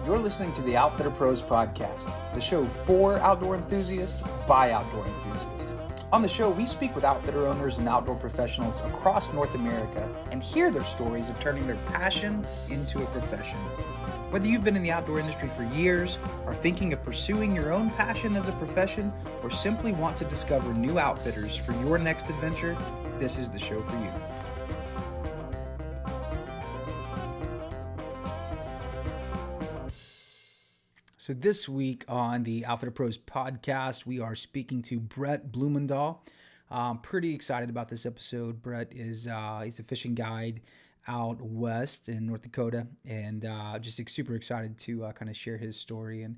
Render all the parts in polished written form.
You're listening to the Outfitter Pros podcast, the show for outdoor enthusiasts by outdoor enthusiasts. On the show, we speak with outfitter owners and outdoor professionals across North America and hear their stories of turning their passion into a profession. Whether you've been in the outdoor industry for years, are thinking of pursuing your own passion as a profession, or simply want to discover new outfitters for your next adventure, this is the show for you. So this week on the Outfitter Pros podcast, we are speaking to Brett Bloemendaal. I'm pretty excited about this episode. Brett is he's a fishing guide out west in North Dakota, and just super excited to kind of share his story. And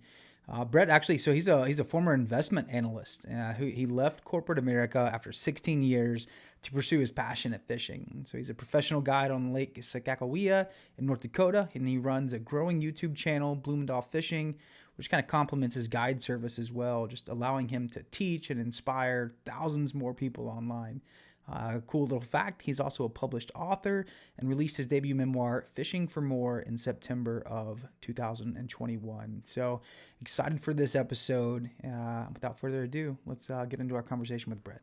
Brett actually, so he's a former investment analyst who he left corporate America after 16 years to pursue his passion at fishing. So he's a professional guide on Lake Sakakawea in North Dakota, and he runs a growing YouTube channel, Bloemendaal Fishing, which kind of complements his guide service as well, just allowing him to teach and inspire thousands more people online. Cool little fact, he's also a published author and released his debut memoir, Fishing for More, in September of 2021. So excited for this episode. Without further ado, let's get into our conversation with Brett.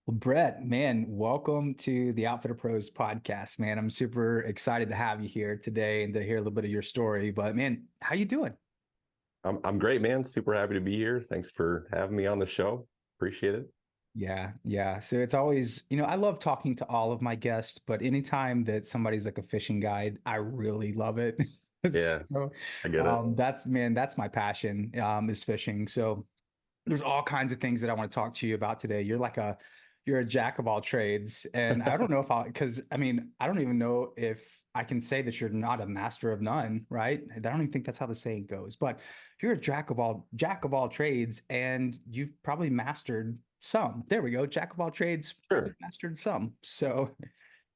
Well, Brett, man, welcome to the Outfitter Pros podcast, man. I'm super excited to have you here today and to hear a little bit of your story. But man, how you doing? I'm great, man. Super happy to be here. Thanks for having me on the show. Appreciate it. Yeah. So it's always, I love talking to all of my guests, but anytime that somebody's like a fishing guide, I really love it. Yeah, So, I get it. that's my passion, is fishing. So there's all kinds of things that I want to talk to you about today. You're a jack of all trades. And I don't know because I don't even know if I can say that you're not a master of none, right? I don't even think that's how the saying goes, but you're a jack of all trades, and you've probably mastered some. There we go. Jack of all trades, Sure. mastered some. So,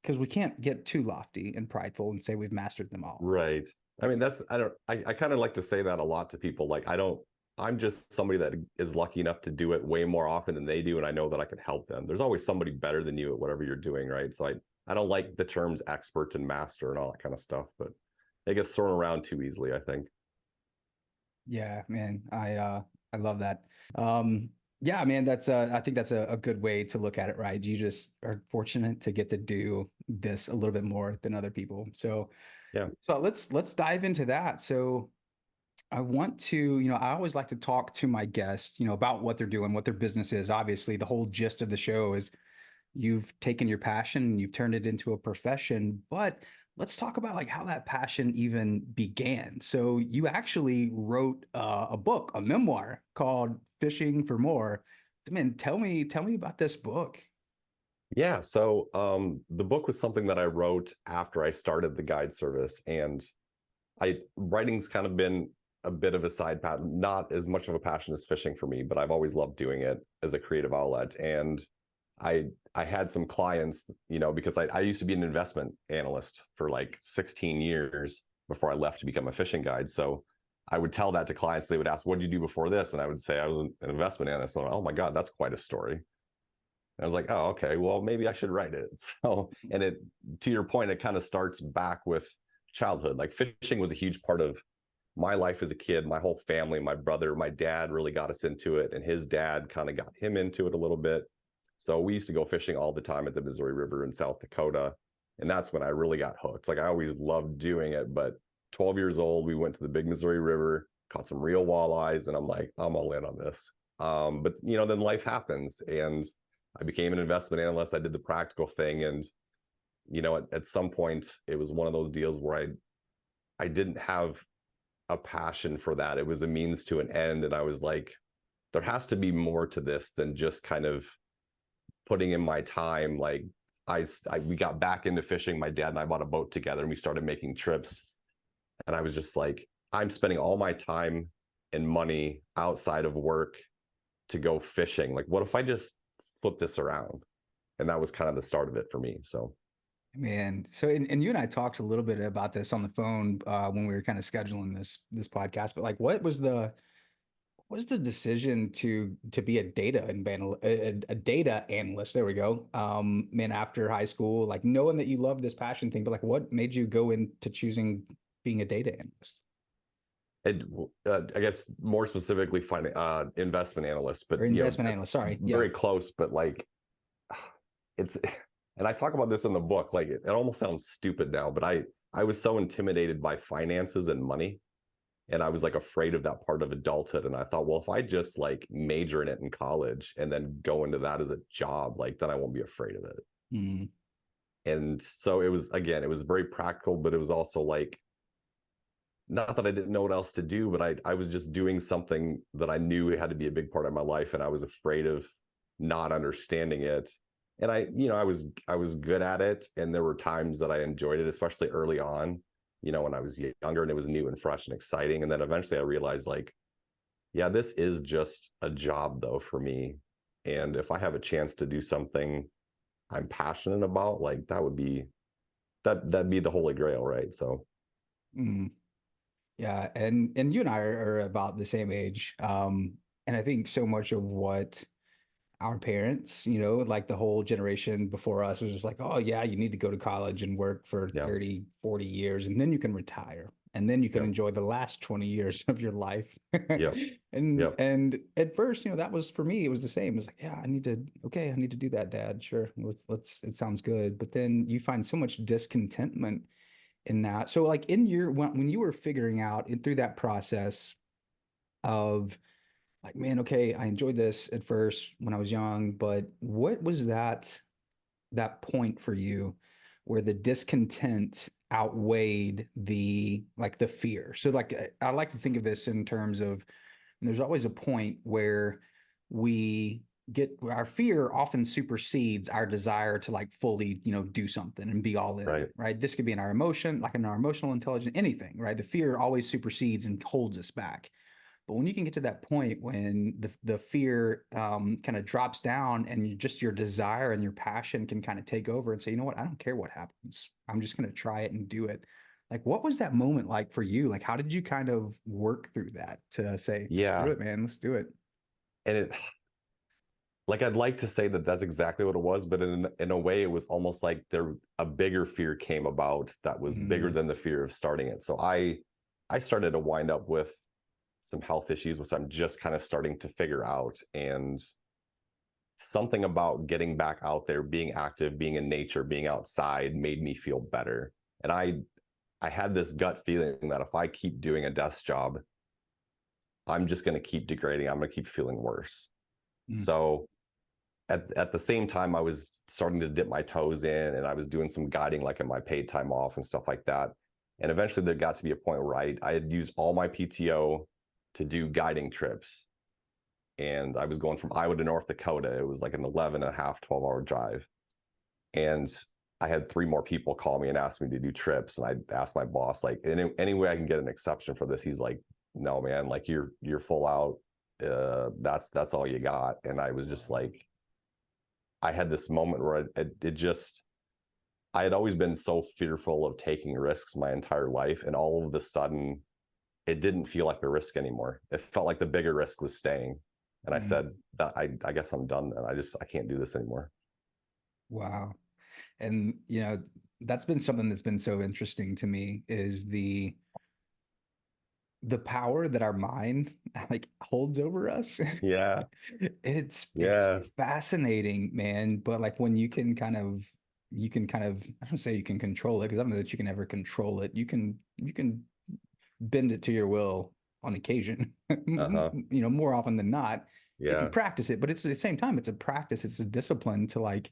because we can't get too lofty and prideful and say we've mastered them all. Right. I mean, I kind of like to say that a lot to people. Like, I'm just somebody that is lucky enough to do it way more often than they do. And I know that I can help them. There's always somebody better than you at whatever you're doing. Right. So I don't like the terms expert and master and all that kind of stuff, but it gets thrown around too easily, I think. Yeah, man. I love that. Yeah, man, I think that's a good way to look at it, right? You just are fortunate to get to do this a little bit more than other people. So Yeah. So let's dive into that. So I want to, I always like to talk to my guests, about what they're doing, what their business is. Obviously, the whole gist of the show is you've taken your passion and you've turned it into a profession, but let's talk about like how that passion even began. So you actually wrote a book, a memoir called Fishing for More. Man, tell me about this book. Yeah. So the book was something that I wrote after I started the guide service, and writing's kind of been a bit of a side path, not as much of a passion as fishing for me, but I've always loved doing it as a creative outlet. And I had some clients, because I used to be an investment analyst for like 16 years before I left to become a fishing guide. So I would tell that to clients. They would ask, what did you do before this? And I would say I was an investment analyst. And I'm like, oh my God, that's quite a story. I was like, oh, okay, well, maybe I should write it. So, and to your point, it kind of starts back with childhood. Like, fishing was a huge part of my life as a kid. My whole family, my brother, my dad really got us into it, and his dad kind of got him into it a little bit. So we used to go fishing all the time at the Missouri River in South Dakota. And that's when I really got hooked. Like, I always loved doing it, but 12 years old, we went to the big Missouri River, caught some real walleyes, and I'm like, I'm all in on this. But then life happens, and I became an investment analyst. I did the practical thing. And, at some point, it was one of those deals where I didn't have a passion for that. It was a means to an end. And I was like, there has to be more to this than just kind of putting in my time. Like, we got back into fishing. My dad and I bought a boat together, and we started making trips. And I was just like, I'm spending all my time and money outside of work to go fishing. Like, what if I just flip this around? And that was kind of the start of it for me. So, man, so and you and I talked a little bit about this on the phone when we were kind of scheduling this podcast. But like, what was the decision to be a data analyst? There we go. Man, after high school, like knowing that you love this passion thing, but like, what made you go into choosing being a data analyst? It, I guess more specifically, investment analyst, but Or investment analyst, sorry. Yeah. very close. But like, it's, and I talk about this in the book. Like, it almost sounds stupid now, but I was so intimidated by finances and money, and I was like afraid of that part of adulthood. And I thought, well, if I just like major in it in college and then go into that as a job, like then I won't be afraid of it. Mm. And so it was, again, it was very practical, but it was also like, not that I didn't know what else to do, but I was just doing something that I knew had to be a big part of my life, and I was afraid of not understanding it. And I was good at it, and there were times that I enjoyed it, especially early on, when I was younger and it was new and fresh and exciting. And then eventually I realized, like, yeah, this is just a job though for me. And if I have a chance to do something I'm passionate about, like that'd be the holy grail, right? So Mm. Yeah, and you and I are about the same age. And I think so much of what our parents, like the whole generation before us was just like, oh yeah, you need to go to college and work for yeah, 30, 40 years and then you can retire. And then you can yeah, enjoy the last 20 years of your life. yeah, And yeah, and at first, that was for me, it was the same. It was like, yeah, I need to do that, Dad. Sure. It sounds good. But then you find so much discontentment in that. So like when you were figuring out and through that process of like, man, okay, I enjoyed this at first when I was young, but what was that point for you where the discontent outweighed the fear? So like I like to think of this in terms of there's always a point where we get our fear often supersedes our desire to like fully, do something and be all in, right. right? This could be in our emotion, like in our emotional intelligence, anything, right? The fear always supersedes and holds us back. But when you can get to that point when the fear kind of drops down and just your desire and your passion can kind of take over and say, you know what, I don't care what happens. I'm just going to try it and do it. Like, what was that moment like for you? Like, how did you kind of work through that to say, screw Yeah. it, man, let's do it? And like, I'd like to say that that's exactly what it was, but in a way, it was almost like a bigger fear came about that was bigger Mm, than the fear of starting it. So I started to wind up with some health issues, which I'm just kind of starting to figure out. And something about getting back out there, being active, being in nature, being outside made me feel better. And I had this gut feeling that if I keep doing a desk job, I'm just going to keep degrading. I'm going to keep feeling worse. mm, So at the same time, I was starting to dip my toes in, and I was doing some guiding, like in my paid time off and stuff like that. And eventually there got to be a point where I had used all my PTO to do guiding trips. And I was going from Iowa to North Dakota. It was like an 11 and a half, 12-hour drive. And I had three more people call me and ask me to do trips. And I asked my boss, like, any way I can get an exception for this? He's like, no, man, like you're full out. That's all you got. And I was just like, I had this moment where it just, I had always been so fearful of taking risks my entire life. And all of a sudden, it didn't feel like a risk anymore. It felt like the bigger risk was staying. And I mm. said, I guess I'm done. And I can't do this anymore. Wow. And, that's been something that's been so interesting to me is the power that our mind like holds over us. Yeah. It's Yeah. fascinating, man. But like when I don't say you can control it because I don't know that you can ever control it. You can bend it to your will on occasion, Uh-huh. more often than not, if you Yeah. practice it. But it's at the same time, it's a practice, it's a discipline to like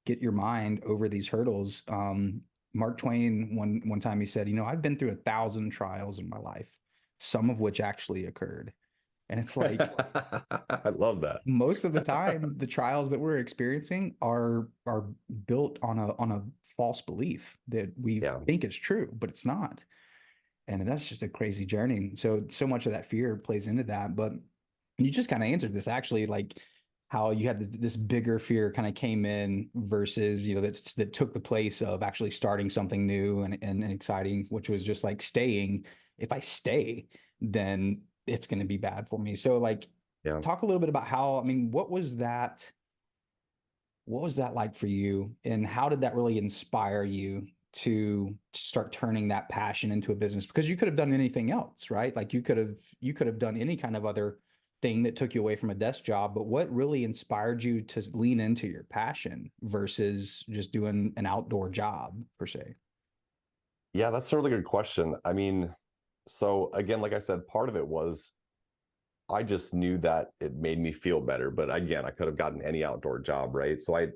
get your mind over these hurdles. Mark Twain, one time he said, I've been through 1,000 trials in my life, some of which actually occurred. And it's like I love that. most of the time, the trials that we're experiencing are built on a false belief that we Yeah. think is true, but it's not. And that's just a crazy journey. So much of that fear plays into that. But you just kind of answered this actually, like how you had this bigger fear kind of came in versus, that took the place of actually starting something new and exciting, which was just like staying. If I stay, then it's going to be bad for me. So like, Yeah. talk a little bit about how, I mean, what was that like for you? And how did that really inspire you to start turning that passion into a business? Because you could have done anything else, right? Like you could have done any kind of other thing that took you away from a desk job, but what really inspired you to lean into your passion versus just doing an outdoor job per se? Yeah, that's a really good question. I mean, so again, like I said, part of it was I just knew that it made me feel better. But again, I could have gotten any outdoor job, right? So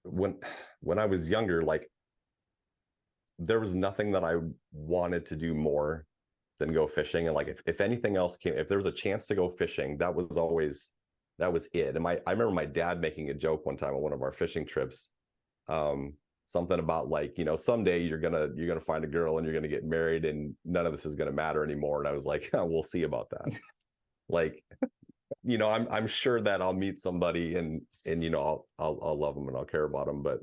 when when I was younger, like there was nothing that I wanted to do more than go fishing. And like if anything else came, if there was a chance to go fishing, that was it. And I remember my dad making a joke one time on one of our fishing trips. Um, Something about like, someday you're gonna find a girl and you're gonna get married and none of this is gonna matter anymore. And I was like, we'll see about that. Like, I'm sure that I'll meet somebody and I'll love them and I'll care about them, but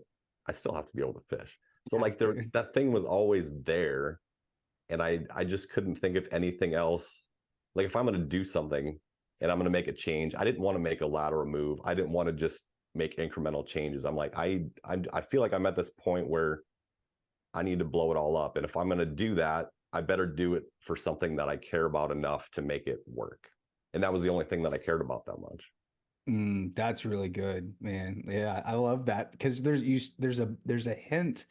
I still have to be able to fish. So Have like to. that thing was always there, and I just couldn't think of anything else. Like if I'm going to do something and I'm going to make a change, I didn't want to make a lateral move. I didn't want to just make incremental changes. I'm like I feel like I'm at this point where I need to blow it all up, and if I'm going to do that, I better do it for something that I care about enough to make it work. And that was the only thing that I cared about that much. That's really good, man. Yeah, I love that because there's a hint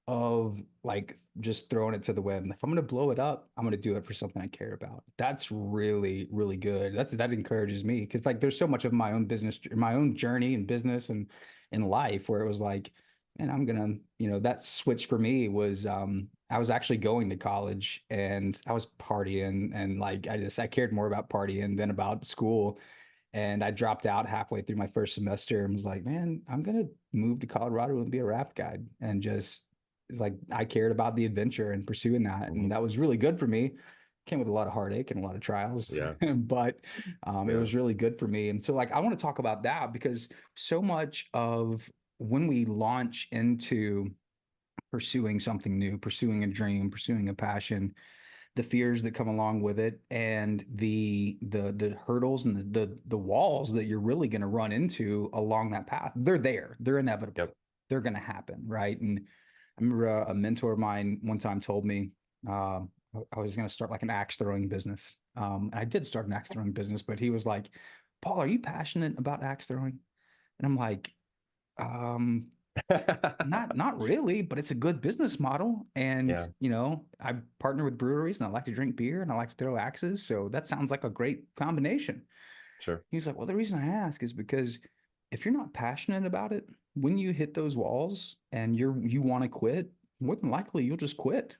of like just throwing it to the wind. If I'm gonna blow it up, I'm gonna do it for something I care about. That's really, really good. That encourages me because like there's so much of my own business, my own journey in business and in life where it was like, man, I'm gonna, that switch for me was I was actually going to college and I was partying and like I cared more about partying than about school. And I dropped out halfway through my first semester and was like, man, I'm gonna move to Colorado and be a raft guide. And just like I cared about the adventure and pursuing that. Mm-hmm. And that was really good for me. Came with a lot of heartache and a lot of trials, Yeah, but it yeah, was really good for me. And so like I want to talk about that because so much of when we launch into pursuing something new, pursuing a dream, pursuing a passion, the fears that come along with it and the hurdles and the walls that you're really going to run into along that path, they're there, they're inevitable, yep. they're going to happen, right? And I remember a mentor of mine one time told me I was going to start like an axe throwing business. I did start an axe throwing business, but he was like, Paul, are you passionate about axe throwing? And I'm like, um, not really, but it's a good business model. And, Yeah, I partner with breweries and I like to drink beer and I like to throw axes. So that sounds like a great combination. sure. He's like, well, the reason I ask is because if you're not passionate about it, when you hit those walls and you want to quit, more than likely you'll just quit.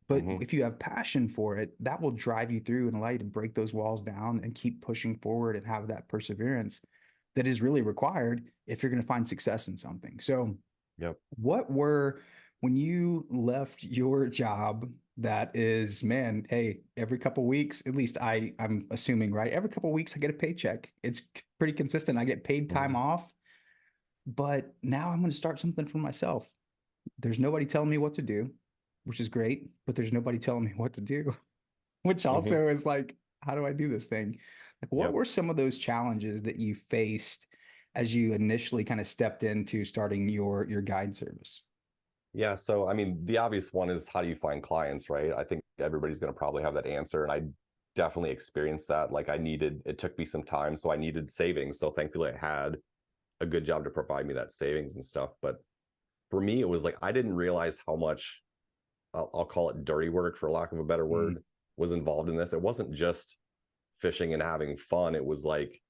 But Hmm. if you have passion for it, that will drive you through and allow you to break those walls down and keep pushing forward and have that perseverance that is really required if you're going to find success in something. So Yep. what were, when you left your job that is, man, hey, every couple of weeks, at least I'm assuming, right? Every couple of weeks I get a paycheck. It's pretty consistent. I get paid time Hmm. off, but now I'm going to start something for myself. There's nobody telling me what to do, which is great, but there's nobody telling me what to do, which Hmm. also is like, how do I do this thing? Like, what Yep. were some of those challenges that you faced as you initially kind of stepped into starting your guide service? Yeah. So, I mean, the obvious one is how do you find clients, right? I think everybody's going to probably have that answer. And I definitely experienced that. Like, it took me some time. So, I needed savings. So, thankfully, I had a good job to provide me that savings and stuff. But for me, it was like, I didn't realize how much, I'll call it dirty work, for lack of a better Mm, word, was involved in this. It wasn't just fishing and having fun. It was like,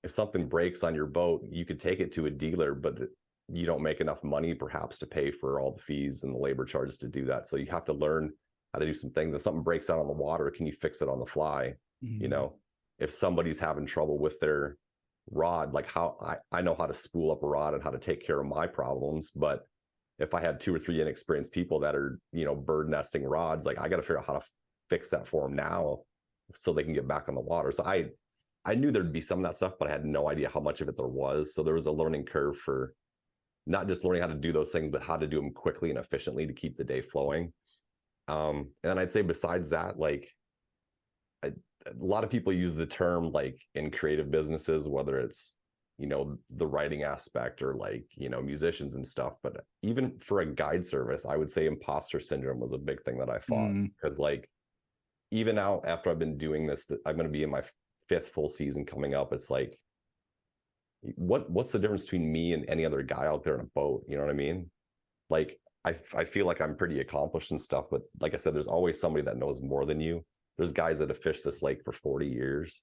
if something breaks on your boat, you could take it to a dealer, but you don't make enough money perhaps to pay for all the fees and the labor charges to do that. So you have to learn how to do some things. If something breaks out on the water, can you fix it on the fly? You mm, know, if somebody's having trouble with their rod, like how I know how to spool up a rod and how to take care of my problems, but if I had two or three inexperienced people that are, bird nesting rods, like I got to figure out how to fix that for them now so they can get back on the water. So I knew there'd be some of that stuff, but I had no idea how much of it there was. So there was a learning curve for not just learning how to do those things, but how to do them quickly and efficiently to keep the day flowing. And I'd say besides that, like a lot of people use the term like in creative businesses, whether it's the writing aspect or like, musicians and stuff. But even for a guide service, I would say imposter syndrome was a big thing that I fought, Mm, because like even now after I've been doing this, I'm going to be in my fifth full season coming up. It's like, what's the difference between me and any other guy out there in a boat? You know what I mean? Like I feel like I'm pretty accomplished and stuff, but like I said, there's always somebody that knows more than you. There's guys that have fished this lake for 40 years.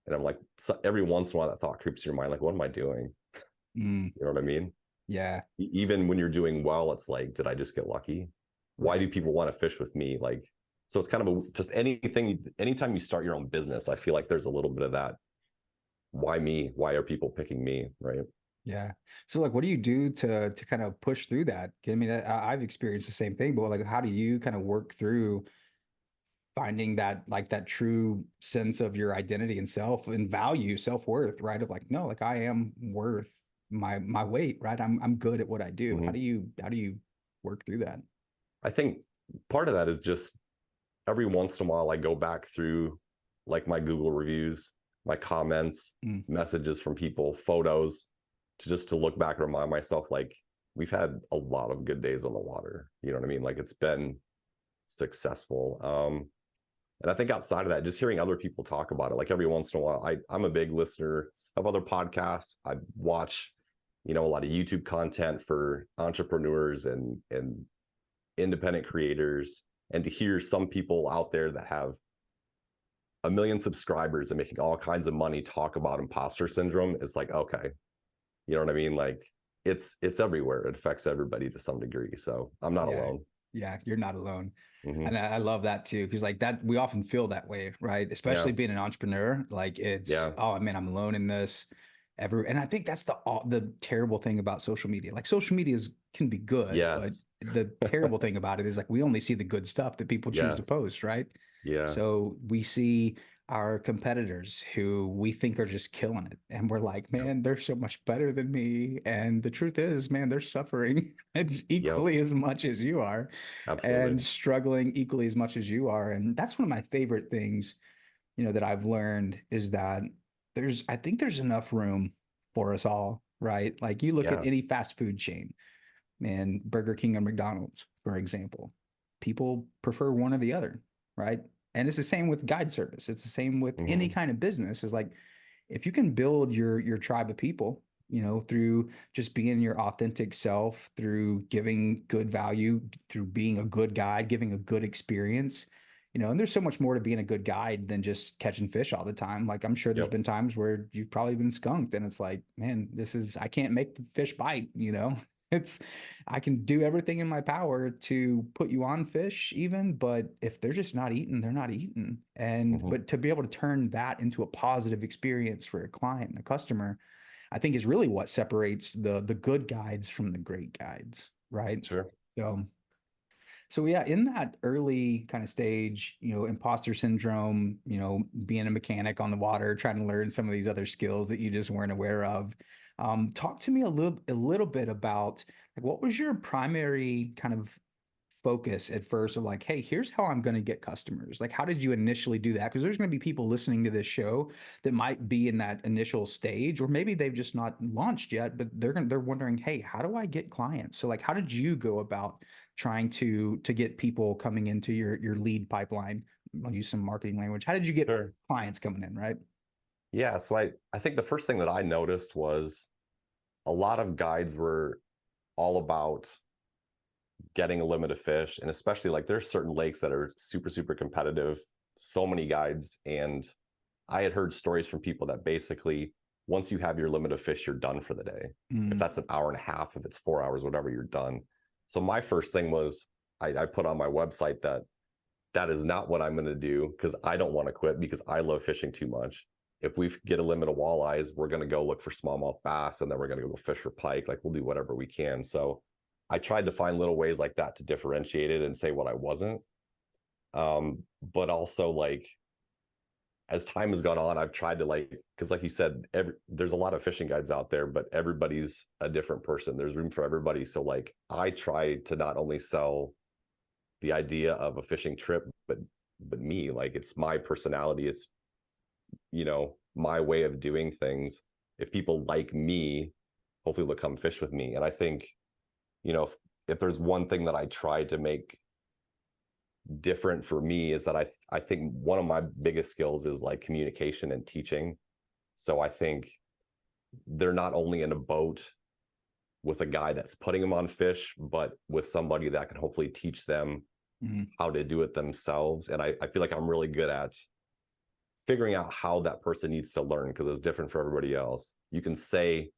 And I'm like, so every once in a while that thought creeps your mind, like, what am I doing? mm, You know what I mean? yeah, Even when you're doing well, it's like, did I just get lucky? Why do right. people want to fish with me? Like, so it's kind of just anytime you start your own business, I feel like there's a little bit of that. Why me? Why are people picking me? Right. Yeah. So like, what do you do to kind of push through that? I mean, I've experienced the same thing, but like, how do you kind of work through finding that like that true sense of your identity and self and value, self-worth, right? Of like, no, like I am worth my weight, right? I'm good at what I do. Mm-hmm. How do you work through that? I think part of that is just every once in a while I go back through like my Google reviews, my comments, Mm, messages from people, photos, to look back and remind myself like we've had a lot of good days on the water. You know what I mean? Like it's been successful. And I think outside of that, just hearing other people talk about it, like every once in a while, I'm a big listener of other podcasts. I watch, a lot of YouTube content for entrepreneurs and independent creators, and to hear some people out there that have a million subscribers and making all kinds of money talk about imposter syndrome is like, okay, you know what I mean? Like it's everywhere. It affects everybody to some degree. So I'm not yeah. alone. Yeah, you're not alone. Mm-hmm. And I love that too, because like that we often feel that way, right? Yeah. Especially being an entrepreneur. Like it's, Yeah. oh man, I'm alone in this. And I think that's the terrible thing about social media. Like social media can be good, but Yes. the terrible thing about it is like we only see the good stuff that people choose to Yes. post, right? Yeah. So we see our competitors who we think are just killing it. And we're like, Yep. man, they're so much better than me. And the truth is, man, they're suffering Yep. equally as much as you are and Absolutely. struggling equally as much as you are. And that's one of my favorite things, that I've learned is that I think there's enough room for us all, right? Like you look at Yeah. any fast food chain and Burger King and McDonald's, for example, people prefer one or the other, right? And it's the same with guide service. It's the same with any Mm-hmm. kind of business. It's like if you can build your tribe of people, through just being your authentic self, through giving good value, through being a good guide, giving a good experience, and there's so much more to being a good guide than just catching fish all the time. Like I'm sure there's Yep. been times where you've probably been skunked and it's like, man, I can't make the fish bite. It's I can do everything in my power to put you on fish even, but if they're just not eating, they're not eating. And Mm-hmm. but to be able to turn that into a positive experience for a client and a customer, I think is really what separates the good guides from the great guides, right? Sure. So so yeah, in that early kind of stage, imposter syndrome, being a mechanic on the water, trying to learn some of these other skills that you just weren't aware of. Talk to me a little bit about like what was your primary kind of focus at first of like, hey, here's how I'm going to get customers. Like, how did you initially do that? Because there's going to be people listening to this show that might be in that initial stage, or maybe they've just not launched yet, but they're wondering, hey, how do I get clients? So, like, how did you go about trying to get people coming into your lead pipeline? I'll use some marketing language. How did you get Sure. clients coming in, right? Yeah. So I think the first thing that I noticed was a lot of guides were all about getting a limit of fish. And especially like there's certain lakes that are super, super competitive, so many guides. And I had heard stories from people that basically once you have your limit of fish, you're done for the day. If Mm, that's an hour and a half, if it's 4 hours, whatever, you're done. So my first thing was I put on my website that is not what I'm going to do because I don't want to quit because I love fishing too much. If we get a limit of walleyes, we're going to go look for smallmouth bass and then we're going to go fish for pike. Like we'll do whatever we can. So I tried to find little ways like that to differentiate it and say what I wasn't. But also like as time has gone on, I've tried to like, because like you said, there's a lot of fishing guides out there, but everybody's a different person. There's room for everybody. So like I try to not only sell the idea of a fishing trip, but me, like it's my personality, it's my way of doing things. if people like me, hopefully they'll come fish with me. And I think, if there's one thing that I try to make different for me is that I think one of my biggest skills is like communication and teaching. So I think they're not only in a boat with a guy that's putting them on fish, but with somebody that can hopefully teach them how to do it themselves. And I feel like I'm really good at figuring out how that person needs to learn because it's different for everybody else. You can say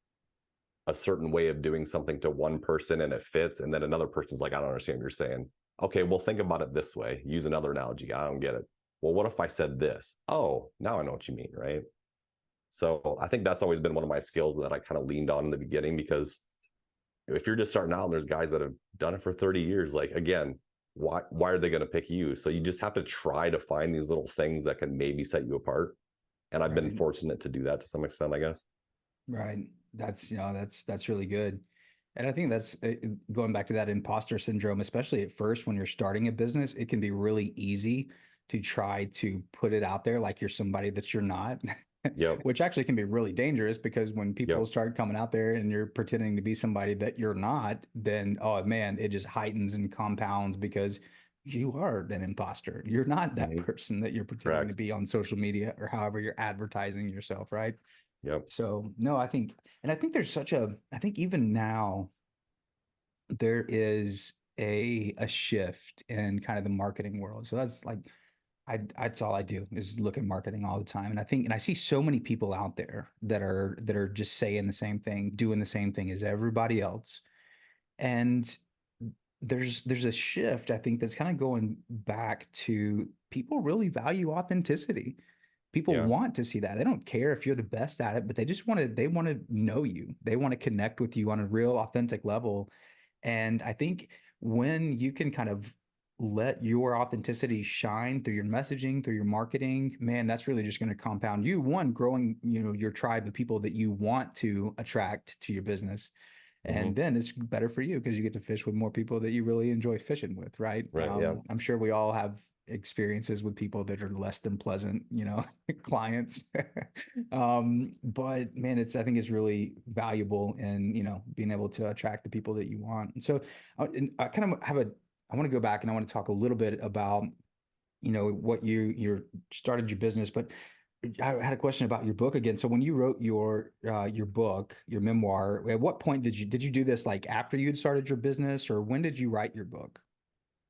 a certain way of doing something to one person and it fits, and then another person's like, I don't understand what you're saying. Okay, well, think about it this way. Use another analogy. I don't get it. Well, what if I said this? Oh, now I know what you mean, right? So I think that's always been one of my skills that I kind of leaned on in the beginning, because if you're just starting out and there's guys that have done it for 30 years, like, again, why are they going to pick you? So you just have to try to find these little things that can maybe set you apart. And I've been fortunate to do that to some extent, I guess. Right. That's, that's really good. And I think that's going back to that imposter syndrome, especially at first when you're starting a business, it can be really easy to try to put it out there like you're somebody that you're not, Yep. which actually can be really dangerous, because when people Yep. start coming out there and you're pretending to be somebody that you're not, then, oh man, it just heightens and compounds because you are an imposter. You're not that person that you're pretending to Correct. be on social media or however you're advertising yourself, right? Yep. So no, I think there's I think even now there is a shift in kind of the marketing world. So that's like, that's all I do is look at marketing all the time. And I see so many people out there that are just saying the same thing, doing the same thing as everybody else. And there's a shift, I think, that's kind of going back to people really value authenticity. People Yeah. want to see that. They don't care if you're the best at it, but they want to know you. They want to connect with you on a real authentic level. And I think when you can kind of let your authenticity shine through your messaging, through your marketing, man, that's really just going to compound you, one, growing, your tribe of people that you want to attract to your business. And then it's better for you because you get to fish with more people that you really enjoy fishing with, right? Right. Yeah. I'm sure we all have experiences with people that are less than pleasant, clients. But man, I think it's really valuable in, being able to attract the people that you want. And so I kind of I want to go back and I want to talk a little bit about, what you started your business, but I had a question about your book again. So when you wrote your book, your memoir, at what point did you do this, like after you had started your business, or when did you write your book?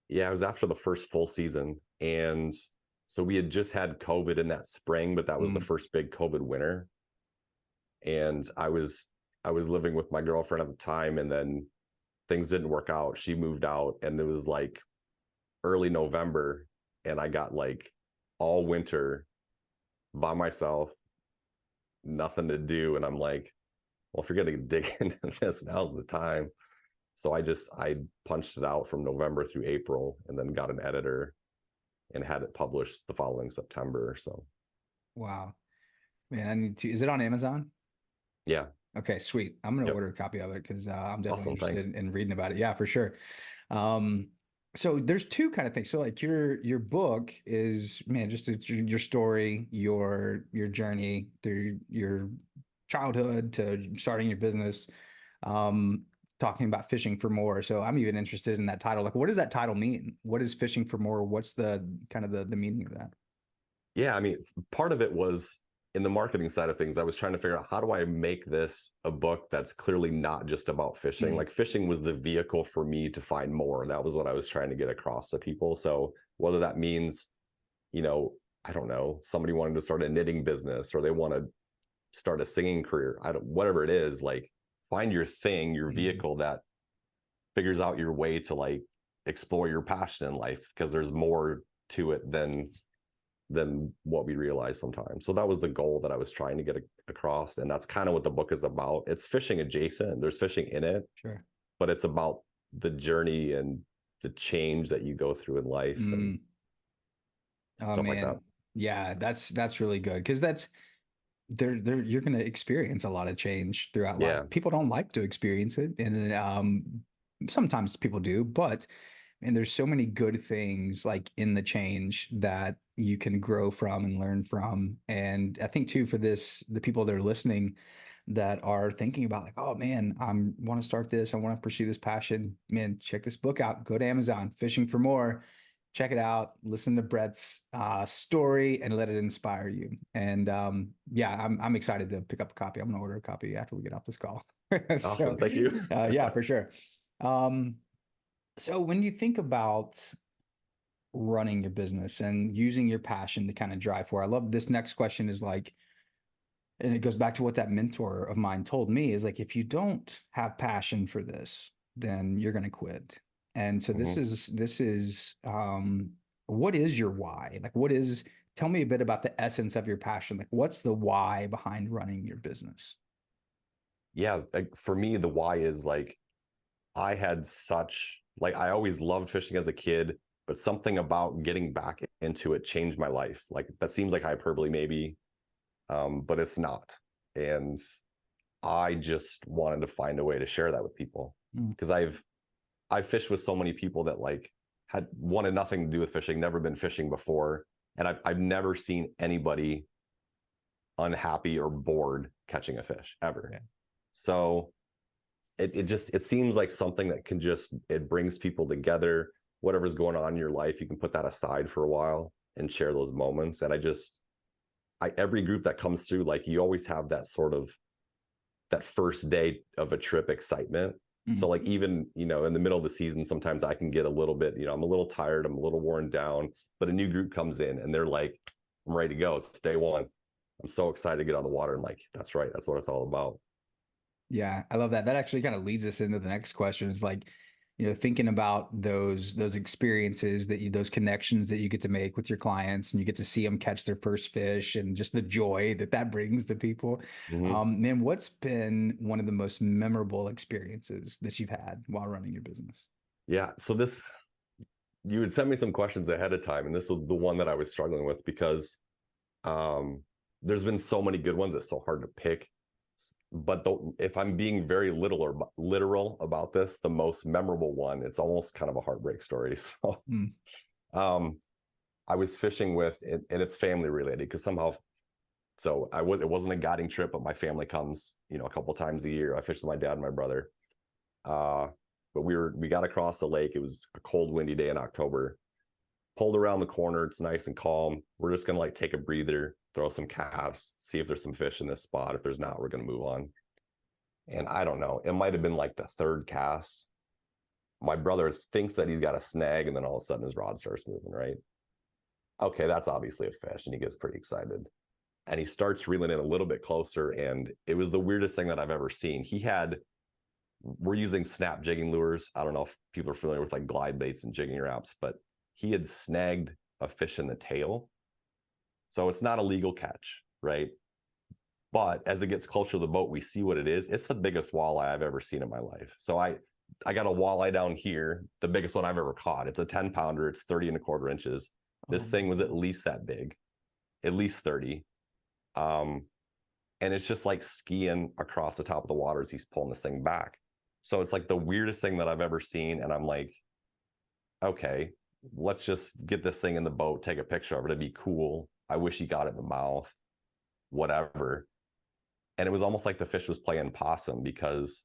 Yeah. It was after the first full season. And so we had just had COVID in that spring, but that was the Mm, first big COVID winter. And I was living with my girlfriend at the time, and then things didn't work out. She moved out, and it was like early November, and I got like all winter by myself, nothing to do. And I'm like, well, if you're going to dig into this, now's the time. So I punched it out from November through April, and then got an editor and had it published the following September. So wow, man, is it on Amazon? yeah. Okay, sweet. I'm gonna Yep. order a copy of it because I'm definitely Awesome. Thanks. interested in reading about it. Yeah, for sure. Um, so there's two kind of things. So like your book is, man, just your story, your journey through your childhood to starting your business, um, talking about fishing for more. So I'm even interested in that title. Like, what does that title mean? What is fishing for more? What's the kind of the meaning of that? Yeah, I mean, part of it was in the marketing side of things. I was trying to figure out, how do I make this a book that's clearly not just about fishing? Mm, Like, fishing was the vehicle for me to find more. That was what I was trying to get across to people. So whether that means, you know, I don't know, somebody wanted to start a knitting business, or they want to start a singing career, whatever it is, like, find your thing, your mm, vehicle that figures out your way to like explore your passion in life, because there's more to it than what we realize sometimes. So that was the goal that I was trying to get across. And that's kind of what the book is about. It's fishing adjacent, there's fishing in it, sure. but it's about the journey and the change that you go through in life and Mm. Oh stuff like that. man. Yeah, that's really good because you're going to experience a lot of change throughout life. Yeah. People don't like to experience it, and sometimes people do, but and there's so many good things like in the change that you can grow from and learn from. And I think too, for the people that are listening, that are thinking about like, oh man, I want to start this. I want to pursue this passion. Man, check this book out. Go to Amazon, Fishing for More. Check it out. Listen to Brett's story and let it inspire you. And yeah, I'm excited to pick up a copy. I'm gonna order a copy after we get off this call. So Awesome. Thank you. yeah, for sure. Um, so when you think about running your business and using your passion to kind of drive for, I love this next question is like, and it goes back to what that mentor of mine told me is like, if you don't have passion for this, then you're going to quit. And so Mhm. this is what is your why? Like what is, tell me a bit about the essence of your passion. Like what's the why behind running your business? Yeah, like for me, the why is like I had such like I always loved fishing as a kid, but something about getting back into it changed my life. Like that seems like hyperbole maybe, but it's not. And I just wanted to find a way to share that with people Mm. because I've fished with so many people that like had wanted nothing to do with fishing, never been fishing before, and I've never seen anybody unhappy or bored catching a fish ever. Yeah. So it just it seems like something that can just it brings people together. Whatever's going on in your life, you can put that aside for a while and share those moments. And I every group that comes through, like you always have that sort of that first day of a trip excitement. So Mm. like even, in the middle of the season, sometimes I can get a little bit, I'm a little tired, I'm a little worn down, but a new group comes in and they're like, I'm ready to go. It's day one. I'm so excited to get on the water. And like, that's right. That's what it's all about. Yeah, I love that. That actually kind of leads us into the next question. It's like, thinking about those experiences that you those connections that you get to make with your clients and you get to see them catch their first fish and just the joy that that brings to people. Mm-hmm. Man, what's been one of the most memorable experiences that you've had while running your business? Yeah. So you had sent me some questions ahead of time, and this was the one that I was struggling with because um, there's been so many good ones. It's so hard to pick. But if I'm being very literal about this, the most memorable one, it's almost kind of a heartbreak story. So Mm. um, I was fishing with, and it's family related because somehow, so it wasn't a guiding trip, but my family comes, a couple times a year. I fish with my dad and my brother. Uh, but we got across the lake. It was a cold, windy day in October. Pulled around the corner. It's nice and calm. We're just gonna like take a breather, throw some casts, see if there's some fish in this spot. If there's not, we're gonna move on. And I don't know. It might have been like the third cast. My brother thinks that he's got a snag, and then all of a sudden his rod starts moving. Right? Okay, that's obviously a fish, and he gets pretty excited. And he starts reeling in a little bit closer, and it was the weirdest thing that I've ever seen. We're using snap jigging lures. I don't know if people are familiar with like glide baits and jigging wraps, but he had snagged a fish in the tail. So it's not a legal catch, right? But as it gets closer to the boat, we see what it is. It's the biggest walleye I've ever seen in my life. So I got a walleye down here, the biggest one I've ever caught. It's a 10 pounder. It's 30 and a quarter inches. This thing was at least that big, at least 30. Um, and it's just like skiing across the top of the water as he's pulling this thing back. So it's like the weirdest thing that I've ever seen. And I'm like, okay, let's just get this thing in the boat, take a picture of it. It'd be cool. I wish he got it in the mouth, whatever. And it was almost like the fish was playing possum because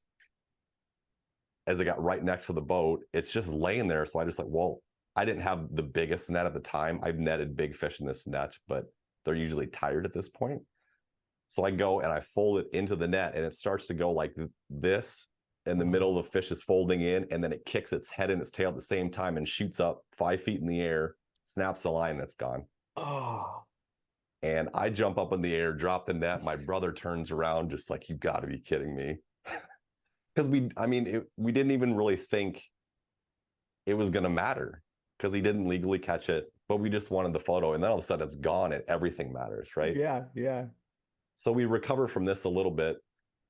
as it got right next to the boat, it's just laying there. So I just like, well, I didn't have the biggest net at the time. I've netted big fish in this net, but they're usually tired at this point. So I go and I fold it into the net and it starts to go like this. In the middle, the fish is folding in and then it kicks its head and its tail at the same time and shoots up 5 feet in the air, snaps the line, that's gone. Oh, And I jump up in the air, drop the net. My brother turns around just like, you got to be kidding me. Because we didn't even really think it was going to matter because he didn't legally catch it, but we just wanted the photo. And then all of a sudden it's gone and everything matters, right? yeah, yeah. So we recover from this a little bit.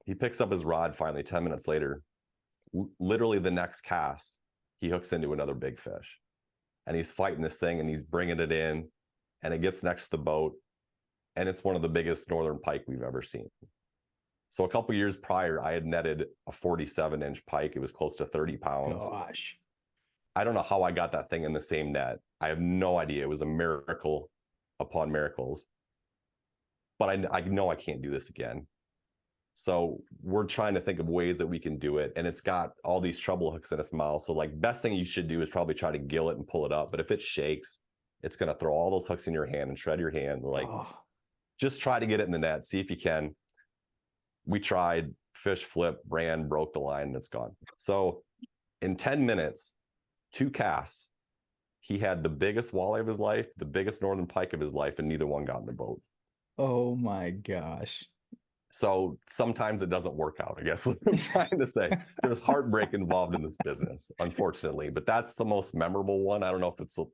He picks up his rod finally 10 minutes later. Literally the next cast, he hooks into another big fish. And he's fighting this thing and he's bringing it in and it gets next to the boat. And it's one of the biggest northern pike we've ever seen. So a couple years prior, I had netted a 47-inch pike. It was close to 30 pounds. Gosh. I don't know how I got that thing in the same net. I have no idea. It was a miracle upon miracles. But I know I can't do this again. So we're trying to think of ways that we can do it. And it's got all these treble hooks in its mouth. So like best thing you should do is probably try to gill it and pull it up. But if it shakes, it's going to throw all those hooks in your hand and shred your hand. Like Oh, just try to get it in the net. See if you can. We tried, fish flip, ran, broke the line, and it's gone. So in 10 minutes, 2 casts, he had the biggest walleye of his life, the biggest northern pike of his life, and neither one got in the boat. oh my gosh. So sometimes it doesn't work out, I guess what I'm trying to say. There's heartbreak involved in this business, unfortunately, but that's the most memorable one. I don't know if it's a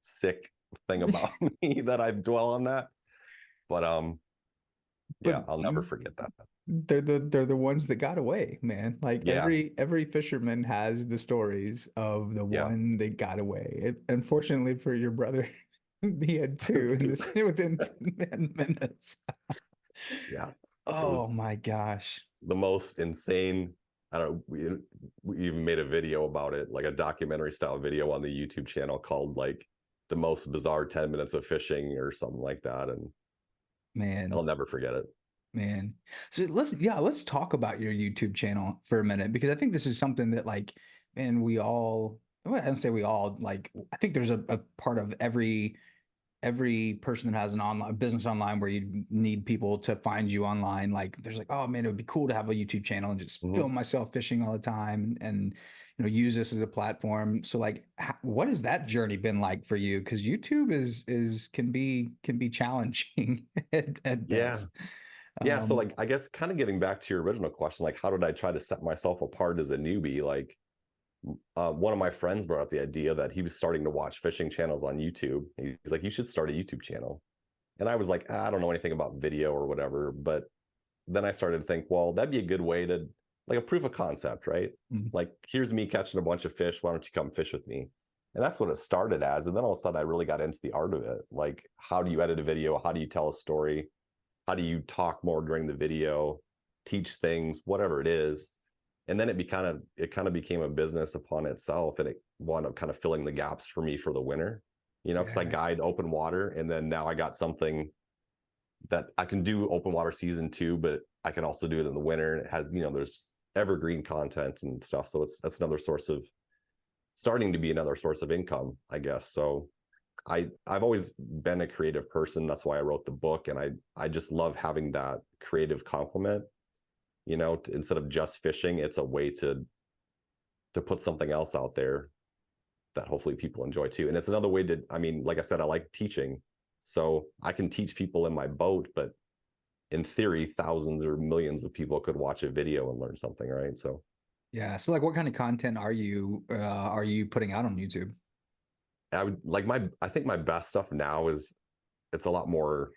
sick thing about me that I dwell on that, but yeah, But I'll never forget that. they're the ones that got away, man. Like Yeah, every fisherman has the stories of the yeah. one that got away. Unfortunately for your brother, he had two in this within 10 minutes. Yeah, it Oh was my gosh. the most insane. I don't know, we even made a video about it, like a documentary style video on the YouTube channel called like the most bizarre 10 minutes of fishing or something like that. And Man, I'll never forget it. man. So let's talk about your YouTube channel for a minute because I think this is something that like, man, we all, well, I don't say we all like, I think there's a part of every person that has an online business online where you need people to find you online. Like there's like, oh man, it would be cool to have a YouTube channel and just Mm-hmm. film myself fishing all the time and use this as a platform. So like what has that journey been like for you? Because YouTube is can be challenging at Yeah. best. Yeah. So, Um, like, I guess kind of getting back to your original question, like, how did I try to set myself apart as a newbie? Like, one of my friends brought up the idea that he was starting to watch fishing channels on YouTube. He's like, you should start a YouTube channel. And I was like, I don't know anything about video or whatever. But then I started to think, well, that'd be a good way to, like, a proof of concept, right? mm, Like, here's me catching a bunch of fish. Why don't you come fish with me? And that's what it started as. And then all of a sudden, I really got into the art of it. Like, how do you edit a video? How do you tell a story? How do you talk more during the video, teach things, whatever it is? And then it kind of became a business upon itself, and it wound up kind of filling the gaps for me for the winter, because I yeah. guide open water, and then now I got something that I can do open water season 2, but I can also do it in the winter. And it has, there's evergreen content and stuff, so that's another source of starting to be another source of income, I guess. So I've always been a creative person. That's why I wrote the book, and I just love having that creative complement. Instead of just fishing, it's a way to put something else out there that hopefully people enjoy too. And it's another way to, I mean, like I said, I like teaching, so I can teach people in my boat, but in theory, thousands or millions of people could watch a video and learn something, right? So Yeah. So like what kind of content are you putting out on YouTube? I would like I think my best stuff now is it's a lot more,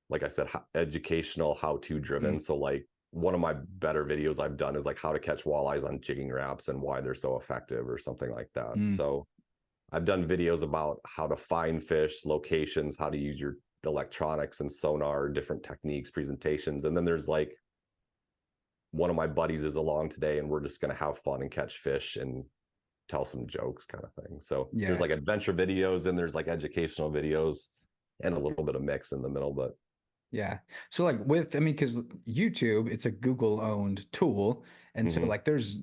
like I said, educational, how-to driven. Mm, So like one of my better videos I've done is like how to catch walleyes on jigging Raps and why they're so effective or something like that. mm, So I've done videos about how to find fish, locations, how to use your electronics and sonar, different techniques, presentations. And then there's like one of my buddies is along today and we're just going to have fun and catch fish and tell some jokes kind of thing. So there's yeah. like adventure videos and there's like educational videos and a little bit of mix in the middle, but Yeah. So like I mean, because YouTube, it's a Google owned tool. And so mhm. like there's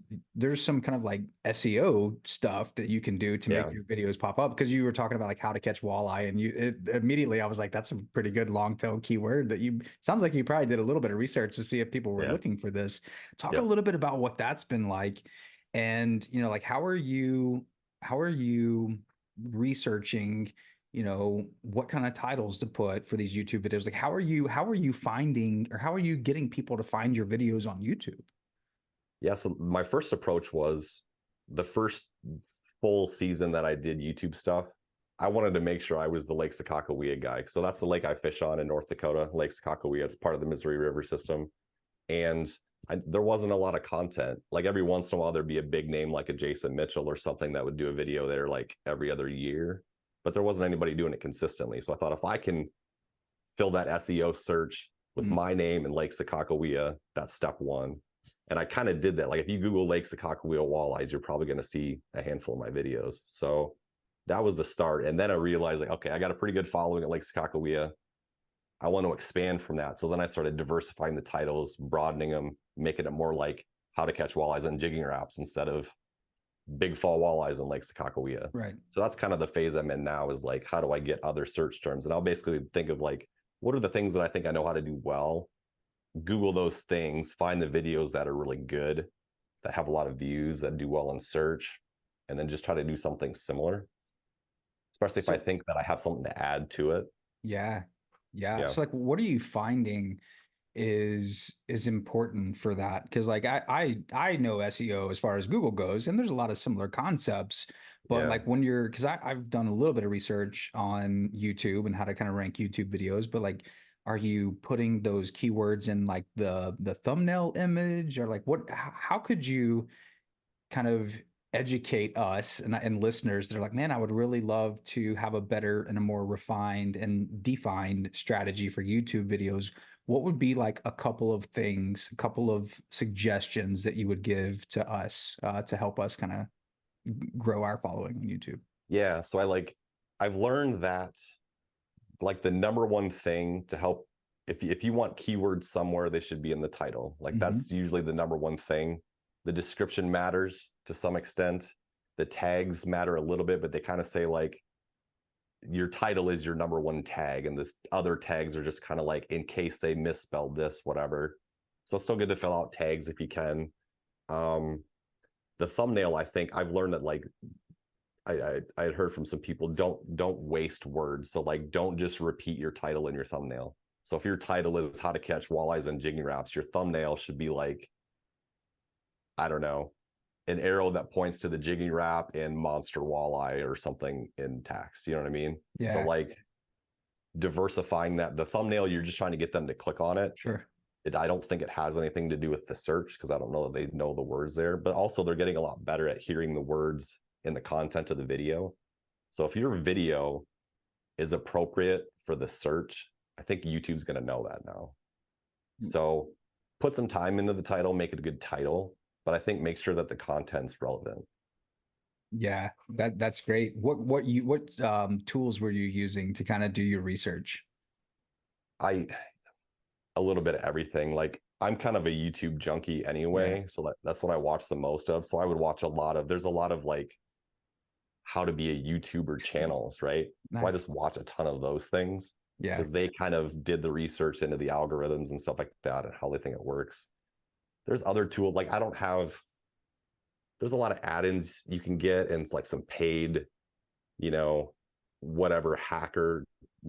some kind of like SEO stuff that you can do to make Yeah, your videos pop up because you were talking about like how to catch walleye and immediately I was like, that's a pretty good long tail keyword that you sounds like you probably did a little bit of research to see if people were yeah, looking for this. Talk a yeah. little bit about what that's been like and like how are you researching what kind of titles to put for these YouTube videos. Like how are you finding or how are you getting people to find your videos on YouTube? Yeah, so my first approach was the first full season that I did YouTube stuff. I wanted to make sure I was the Lake Sakakawea guy. So that's the lake I fish on in North Dakota, Lake Sakakawea. It's part of the Missouri River system. And there wasn't a lot of content. Like every once in a while, there'd be a big name like a Jason Mitchell or something that would do a video there like every other year, but there wasn't anybody doing it consistently. So I thought if I can fill that SEO search with Mm, my name and Lake Sakakawea, that's step one. And I kind of did that. Like if you Google Lake Sakakawea walleyes, you're probably going to see a handful of my videos. So that was the start. And then I realized like, okay, I got a pretty good following at Lake Sakakawea. I want to expand from that. So then I started diversifying the titles, broadening them, making it more like how to catch walleyes on jigging Raps instead of big fall walleyes in Lake Sakakawea. Right. So that's kind of the phase I'm in now, is like, how do I get other search terms? And I'll basically think of like, what are the things that I think I know how to do well? Google those things, find the videos that are really good, that have a lot of views, that do well in search, and then just try to do something similar, especially if I So think that I have something to add to it. yeah. Yeah. Yeah. So like what are you finding is important for that? Because like I know SEO as far as Google goes, and there's a lot of similar concepts. But Yeah. like when you're, because I've done a little bit of research on YouTube and how to kind of rank YouTube videos, but like, are you putting those keywords in like the thumbnail image, or like what? How could you kind of educate us and listeners that are like, man, I would really love to have a better and a more refined and defined strategy for YouTube videos. What would be like a couple of things, a couple of suggestions that you would give to us to help us kind of grow our following on YouTube? Yeah. So I've learned that like the number one thing to help, if you want keywords somewhere, they should be in the title. Like Hmm. that's usually the number one thing. The description matters to some extent. The tags matter a little bit, but they kind of say like your title is your number one tag, and this other tags are just kind of like in case they misspelled this, whatever. So it's still good to fill out tags if you can. Um, the thumbnail, I think I've learned that like I had heard from some people, don't waste words. So like don't just repeat your title in your thumbnail. So if your title is how to catch walleyes and jigging Raps, your thumbnail should be like, I don't know, an arrow that points to the jigging Rap and monster walleye or something in text. You know what I mean? So Yeah, like diversifying that. The thumbnail, you're just trying to get them to click on it. sure. I don't think it has anything to do with the search, because I don't know that they know the words there, but also they're getting a lot better at hearing the words in the content of the video. So if your video is appropriate for the search, I think YouTube's going to know that now. So put some time into the title, make it a good title, but I think make sure that the content's relevant. Yeah, that's great. What tools were you using to kind of do your research? I A little bit of everything. Like I'm kind of a YouTube junkie Yeah, anyway, so that's what I watch the most of. So I would watch a lot of. There's a lot of like how to be a YouTuber channels, right? So I nice. just watch a ton of those things Yeah, because they kind of did the research into the algorithms and stuff like that and how they think it works. There's other tools like I don't have. There's a lot of add-ins you can get, and it's like some paid, you know, whatever hacker.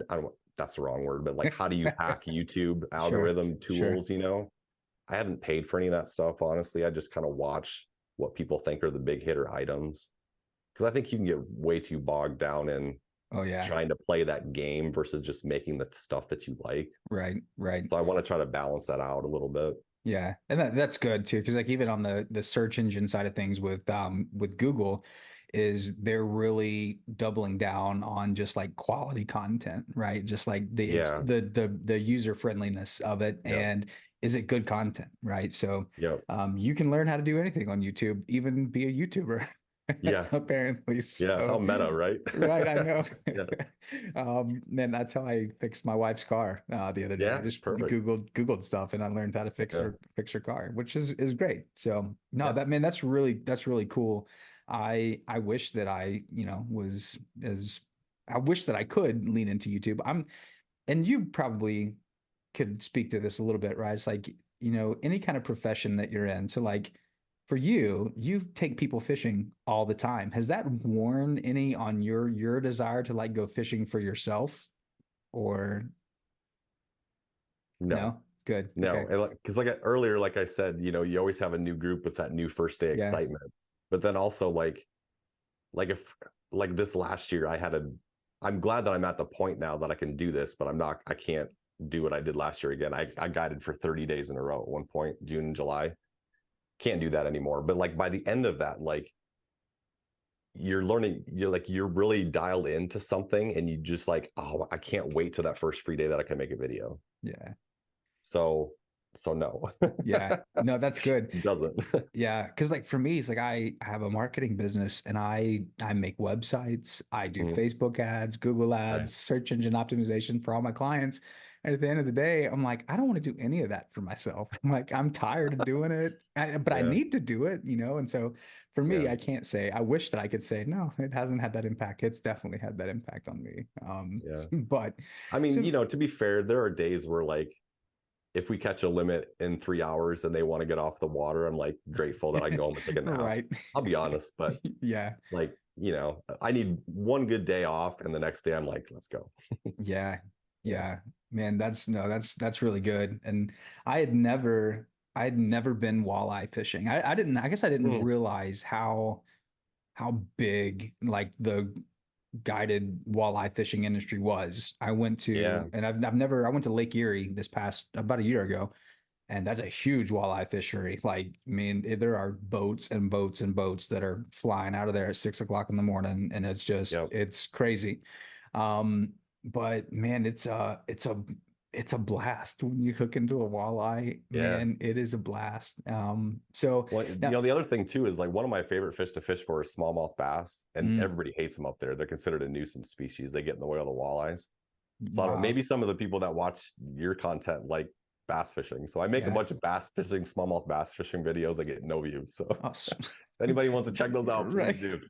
I don't. That's the wrong word, but like how do you hack YouTube sure, algorithm sure. tools? I haven't paid for any of that stuff, honestly. I just kind of watch what people think are the big hitter items, because I think you can get way too bogged down in Oh yeah, trying to play that game versus just making the stuff that you like. right, right. So I want to try to balance that out a little bit. Yeah, and that's good too, because like even on the search engine side of things with Google, is they're really doubling down on just like quality content, right? Just like Yeah. the user friendliness of it, Yep. and is it good content, right? So Yep. you can learn how to do anything on YouTube, even be a YouTuber, Yes. apparently. Yeah. How So meta, right? right, I know. Yeah. Man, that's how I fixed my wife's car the other day. I Yeah. just Perfect. Googled stuff and I learned how to Yeah. fix her car, which is great. So no, Yeah. that man, that's really cool. I wish that I, was as I wish that I could lean into YouTube. And you probably could speak to this a little bit, right? It's like, any kind of profession that you're in. So like for you, you take people fishing all the time. Has that worn any on your desire to like go fishing for yourself or No. no? Good. No. Okay. And because earlier, like I said, you always have a new group with that new first day Yeah. excitement. But then also if like this last year I'm glad that I'm at the point now that I can do this, but I can't do what I did last year again. I guided for 30 days in a row at one point, June and July. Can't do that anymore. But like by the end of that, like you're really dialed into something, and you just like, oh, I can't wait till that first free day that I can make a video. Yeah. So no. Yeah. No, that's good. It doesn't. Yeah, because like for me, it's like I have a marketing business and I make websites, I do Mhm. Facebook ads, Google Right. ads, search engine optimization for all my clients. at the end of the day, I'm like, I don't want to do any of that for myself. I'm like, I'm tired of doing it, but I Yeah, need to do it, you know? And so for me, yeah, I can't say, I wish that I could say, no, it hasn't had that impact. It's definitely had that impact on me. yeah. But I mean, so, to be fair, there are days where like if we catch a limit in 3 hours and they want to get off the water, I'm like grateful that I can go home and take a nap. right. I'll be honest, but Yeah. like, I need one good day off and the next day I'm like, let's go. Yeah. Yeah. Yeah. Man, that's no, that's really good. And I had never I had never been walleye fishing. I didn't I guess I didn't Mm, realize how big like the guided walleye fishing industry was. I went yeah. to and I've never I went to Lake Erie this past about a year ago, and that's a huge walleye fishery. Like, I mean, there are boats and boats and boats that are flying out of there at 6 o'clock in the morning, and Yep. it's crazy. But man, it's a blast when you hook into a walleye. Yeah. Man, it is a blast. So Well, now, the other thing too is like one of my favorite fish to fish for is smallmouth bass, and mm, everybody hates them up there. They're considered a nuisance species. They get in the way of the walleyes. So I don't, wow, maybe some of the people that watch your content like bass fishing. So I make a yeah, bunch of bass fishing, smallmouth bass fishing videos. I get no views. So oh, if anybody wants to check those out, please right. do.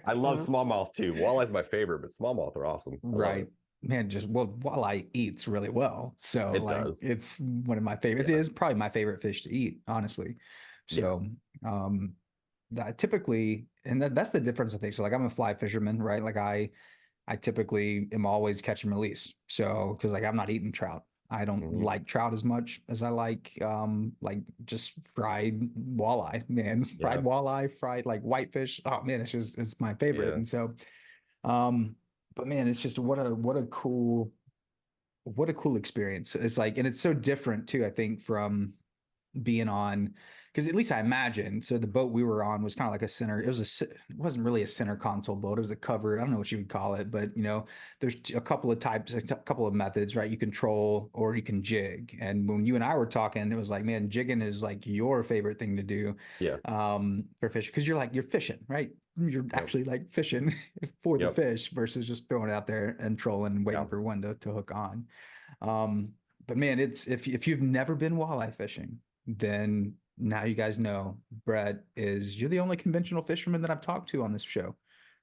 I love smallmouth too. Walleye's my favorite, but smallmouth are awesome. I love it. Right. Man, just well, walleye eats really well. So It like does. it's one of my favorites. It Yeah. is probably my favorite fish to eat, honestly. Yeah. So that typically and that's the difference I think. So like I'm a fly fisherman, right? Like I typically am always catch and release. So because like I'm not eating trout. I don't Hmm. like trout as much as I like just fried walleye, man. Fried Yeah. walleye, fried like whitefish. Oh man, it's my favorite. Yeah. And so um, but man, it's just what a cool experience. It's like, and it's so different too, I think, from being on because at least I imagine so the boat we were on was kind of like a center it wasn't really a center console boat, it was a covered, I don't know what you would call it, but you know there's a couple of types, a couple of methods, right? You can troll or you can jig, and when you and I were talking it was like, man, jigging is like your favorite thing to do Yeah. for fishing because you're fishing, right? You're Yep. actually like fishing for the Yep. fish versus just throwing it out there and trolling and waiting Yeah. for one to hook on. um but man, it's if you've never been walleye fishing, then now you guys know Brett is you're the only conventional fisherman that I've talked to on this show.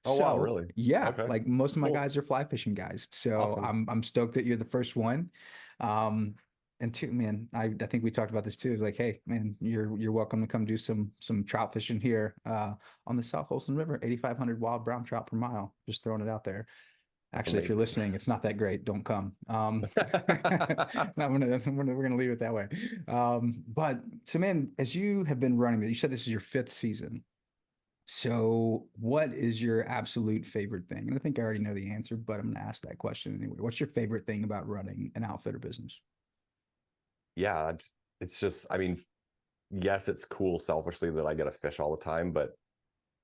Oh wow, So really? yeah, Okay. like most of my Cool. guys are fly fishing guys. So Awesome. I'm stoked that you're the first one. Um, and two, man, I think we talked about this too. Is like, hey, man, you're welcome to come do some trout fishing here on the South Holston River, 8,500 wild brown trout per mile. Just throwing it out there. That's Actually, if you're amazing. listening, it's not that great. Don't come. We're gonna leave it that way. But so, man, as you have been running, you said this is your fifth season. So, what is your absolute favorite thing? And I think I already know the answer, but I'm gonna ask that question anyway. What's your favorite thing about running an outfitter business? Yeah, it's just, I mean, yes, it's cool selfishly that I get to fish all the time, but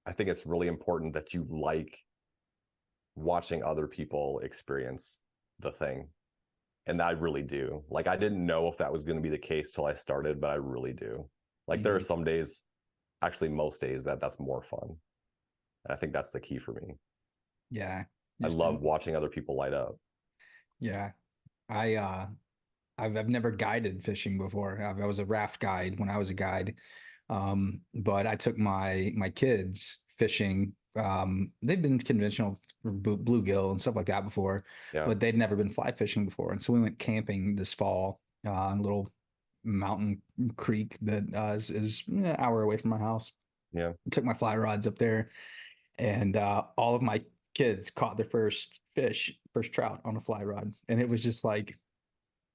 I think it's really important that you like watching other people experience the thing. And I really do. Like, I didn't know if that was going to be the case till I started, but I really do. Like, there are Mhm. some days, actually, most days, that's more fun. And I think that's the key for me. Yeah, I just love watching other people light up. yeah. I I've never guided fishing before. I was a raft guide when I was a guide. But I took my kids fishing. They've been conventional for bluegill and stuff like that before, Yeah. but they'd never been fly fishing before. And so we went camping this fall in a little mountain creek that is an hour away from my house. Yeah. Took my fly rods up there, and all of my kids caught their first fish, first trout on a fly rod, and it was just like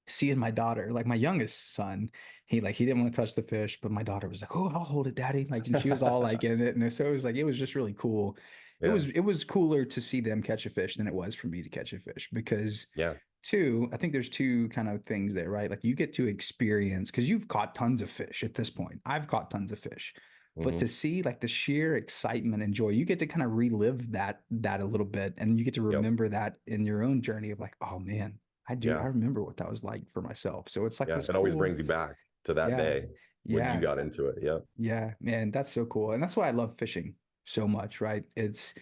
seeing my daughter, like my youngest son, he didn't want to touch the fish, but my daughter was like, "Oh, I'll hold it, daddy." Like, and she was all like in it. And so it was just really cool. Yeah. It was cooler to see them catch a fish than it was for me to catch a fish because Yeah. two, I think there's two kind of things there, right? Like you get to experience because you've caught tons of fish at this point. I've caught tons of fish. But Hmm. to see like the sheer excitement and joy, you get to kind of relive that a little bit, and you get to Yep. remember that in your own journey of like, oh man, I Yeah. remember what that was like for myself. So it's like Yeah. this It always cool, brings you back to that yeah, day when you yeah, got into it. Yeah. yeah, man, that's so cool. And that's why I love fishing so much, right? It's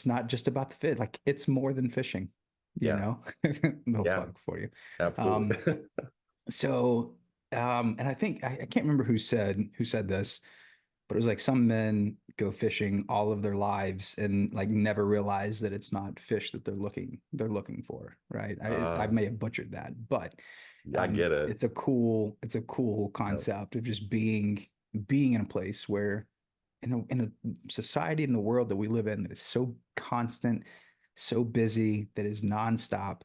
not just about the fit, like it's more than fishing. you Yeah. know, little Yeah. plug for you. Um, Absolutely. so, and I think I can't remember who said this, but it was like some men go fishing all of their lives and like never realize that it's not fish that they're looking for, right? I uh may have butchered that, but I get it. it's a cool Yeah. concept of just being in a place where in a society in the world that we live in that is so constant, so busy, that is nonstop.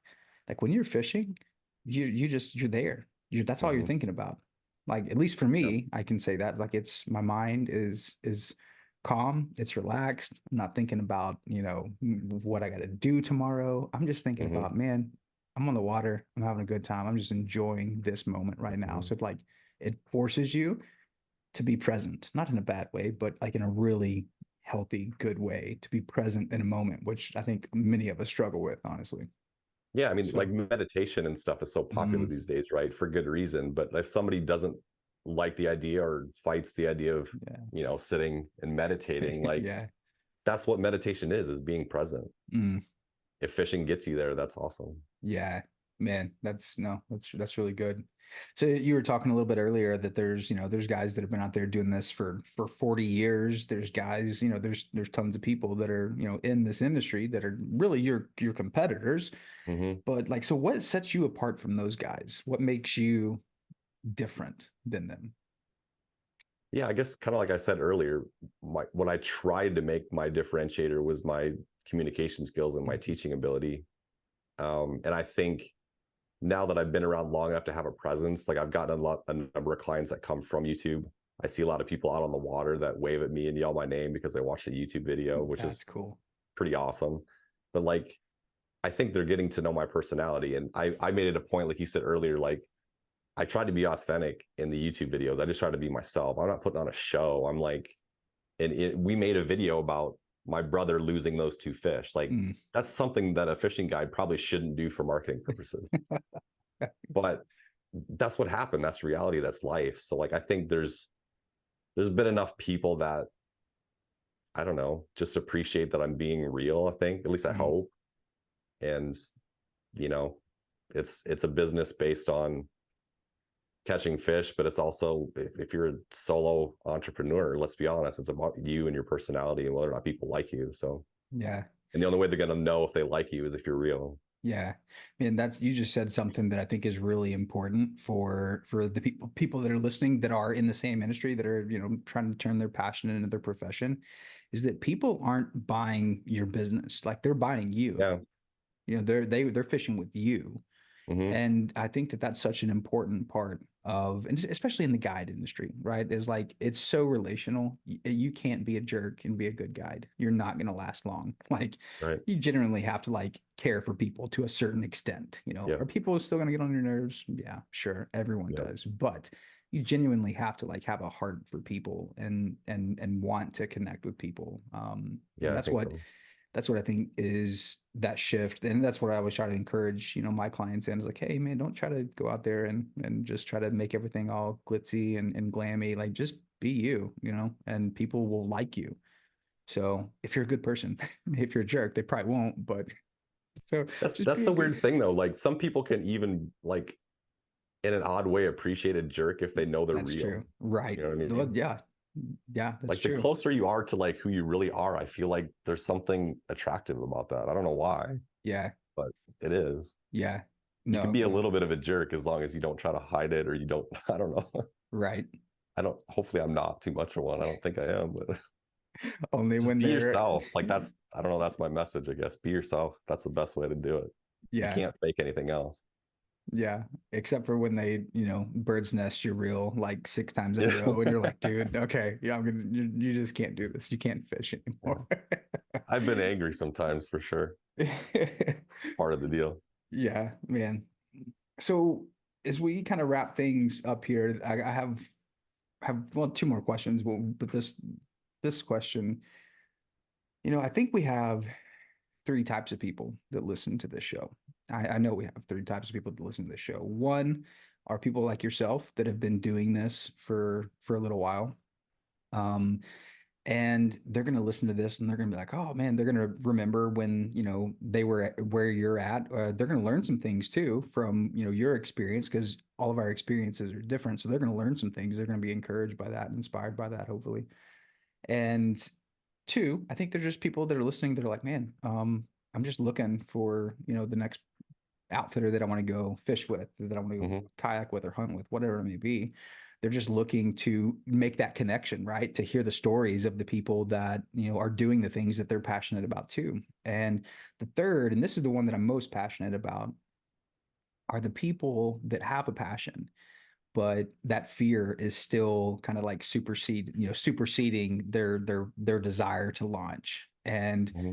Like when you're fishing, you're there. That's all you're Mhm. thinking about. Like at least for Yep. me, I can say that. Like it's my mind is calm, it's relaxed. I'm not thinking about, what I got to do tomorrow. I'm just thinking Hmm. about, man, I'm on the water. I'm having a good time. I'm just enjoying this moment right now. Hmm. So it forces you to be present, not in a bad way, but like in a really healthy, good way to be present in a moment, which I think many of us struggle with, honestly. Yeah, I mean, like So, meditation and stuff is so popular mm, these days, right? For good reason. But if somebody doesn't like the idea or fights the idea of, sitting and meditating, like yeah. that's what meditation is being present. Mm. If fishing gets you there, that's awesome. Yeah, man, that's no, that's really good. So you were talking a little bit earlier that there's guys that have been out there doing this for 40 years. There's guys, there's tons of people that are, in this industry that are really your competitors. Hmm. But like, so what sets you apart from those guys? What makes you different than them? Yeah, I guess kind of like I said earlier, what I tried to make my differentiator was my communication skills and my Mhm. teaching ability. And I think now that I've been around long enough to have a presence, like I've gotten a number of clients that come from YouTube. I see a lot of people out on the water that wave at me and yell my name because they watched a YouTube video, which is That's cool. pretty awesome. But like, I think they're getting to know my personality. And I made it a point, like you said earlier, like I tried to be authentic in the YouTube videos. I just tried to be myself. I'm not putting on a show. I'm like, we made a video about my brother losing those two fish. Like Mm. that's something that a fishing guide probably shouldn't do for marketing purposes. But that's what happened. That's reality. That's life. So like I think there's been enough people that I don't know, just appreciate that I'm being real, I think. At least I Mm. hope. And you know, it's a business based on catching fish, but it's also if you're a solo entrepreneur, let's be honest, it's about you and your personality and whether or not people like you. So Yeah. and the only way they're gonna know if they like you is if you're real. Yeah. Man, that's you just said something that I think is really important for the people that are listening that are in the same industry that are, trying to turn their passion into their profession, is that people aren't buying your business. Like they're buying you. Yeah. They're fishing with you. Hmm. And I think that that's such an important part of, and especially in the guide industry, right? Is like it's so relational. You can't be a jerk and be a good guide. You're not going to last long. Like Right. you generally have to like care for people to a certain extent. Yeah. Are people still going to get on your nerves? Yeah, sure, everyone Yeah. does, but you genuinely have to like have a heart for people and want to connect with people. And Yeah, I think so. that's what I think is that shift. And that's what I always try to encourage, my clients in is like, hey man, don't try to go out there and just try to make everything all glitzy and glammy. Like just be you, and people will like you. So if you're a good person, if you're a jerk, they probably won't, but so That's just that's be a the good. weird thing though. Like some people can even like in an odd way appreciate a jerk if they know they're That's true. real. Right. You know what I Well, mean? yeah. Yeah, that's Like the true. closer you are to like who you really are, I feel like there's something attractive about that. I don't know why, Yeah. but it is. Yeah. You can No, be a little bit of a jerk as long as you don't try to hide it or you don't, I don't know. right. I don't, hopefully I'm not too much of one. I don't think I am, but Only just when be they're yourself. Like that's, I don't know, that's my message, I guess. Be yourself. That's the best way to do it. You yeah. can't fake anything else. Yeah, except for when they, bird's nest your reel like six times in a Yeah. row, and you're like, dude, okay, yeah, you just can't do this. You can't fish Yeah. anymore. I've been angry sometimes for sure. Part of the deal. Yeah, man. So as we kind of wrap things up here, I have well two more questions, but this question, I think we have three types of people that listen to this show. I know we have three types of people that listen to this show. One are people like yourself that have been doing this for a little while. Um, And they're going to listen to this and they're going to be like, oh man, they're going to remember when, they were at where you're at. They're going to learn some things too from, your experience, because all of our experiences are different. So they're going to learn some things. They're going to be encouraged by that, inspired by that, hopefully. And two, I think they're just people that are listening that are like, man, I'm just looking for, the next outfitter that I want to go fish with, that I want to go Hmm. kayak with or hunt with, whatever it may be. They're just looking to make that connection, right? To hear the stories of the people that, are doing the things that they're passionate about too. And the third, and this is the one that I'm most passionate about, are the people that have a passion, but that fear is still kind of like superseding their desire to launch. And Hmm.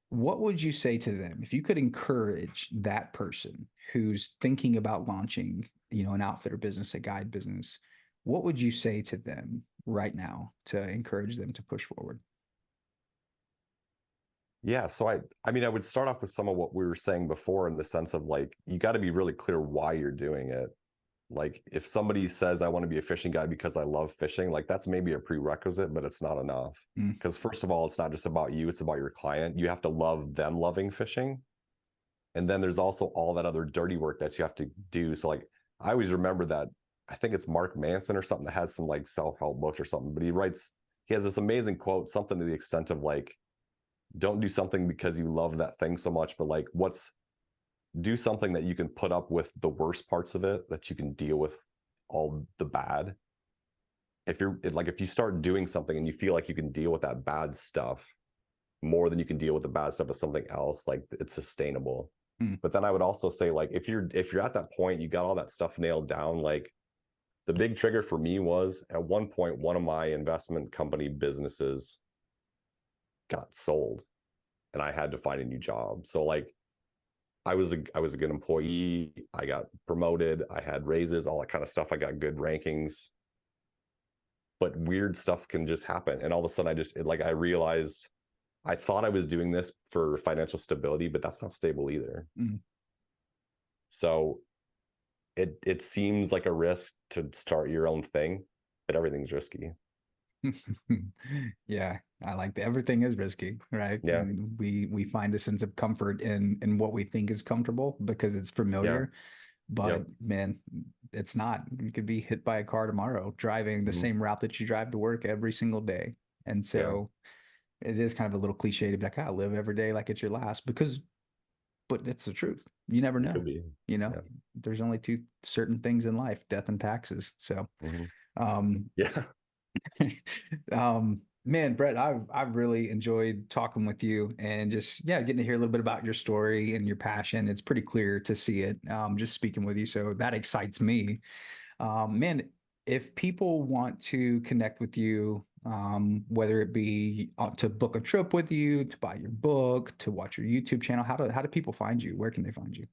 what would you say to them if you could encourage that person who's thinking about launching, an outfitter business, a guide business? What would you say to them right now to encourage them to push forward? Yeah, so I mean, I would start off with some of what we were saying before in the sense of like, you got to be really clear why you're doing it. Like, if somebody says, I want to be a fishing guy because I love fishing, like that's maybe a prerequisite, but it's not enough. Mm, Because first of all, it's not just about you, it's about your client. You have to love them loving fishing. And then there's also all that other dirty work that you have to do. So like, I always remember that, I think it's Mark Manson or something that has some like self-help books or something, but he has this amazing quote, something to the extent of like, don't do something because you love that thing so much, but like do something that you can put up with the worst parts of it, that you can deal with all the bad. If you start doing something and you feel like you can deal with that bad stuff more than you can deal with the bad stuff of something else, like it's sustainable. mm, But then I would also say, like, if you're at that point, you got all that stuff nailed down. Like, the big trigger for me was at one point, one of my investment company businesses got sold and I had to find a new job. So like, I was a good employee. I got promoted. I had raises, all that kind of stuff. I got good rankings, but weird stuff can just happen. And all of a sudden, I realized I thought I was doing this for financial stability, but that's not stable either. mm. So it seems like a risk to start your own thing, but everything's risky. Yeah, I like that. Everything is risky, right? Yeah, We find a sense of comfort in what we think is comfortable because it's yeah, familiar. But yep, man, it's not. You could be hit by a car tomorrow driving the mhm, same route that you drive to work every single day. And yeah. so it is kind of a little cliche to be like, I live every day like it's your last, but it's the truth. You never It could know. be. You know, Yeah, there's only two certain things in life, death and taxes. So, mhm, um, yeah. man, Brett, I've really enjoyed talking with you and just getting to hear a little bit about your story and your passion. It's pretty clear to see it just speaking with you, so that excites me. Man, if people want to connect with you, whether it be to book a trip with you, to buy your book, to watch your YouTube channel, how do people find you? Where can they find you?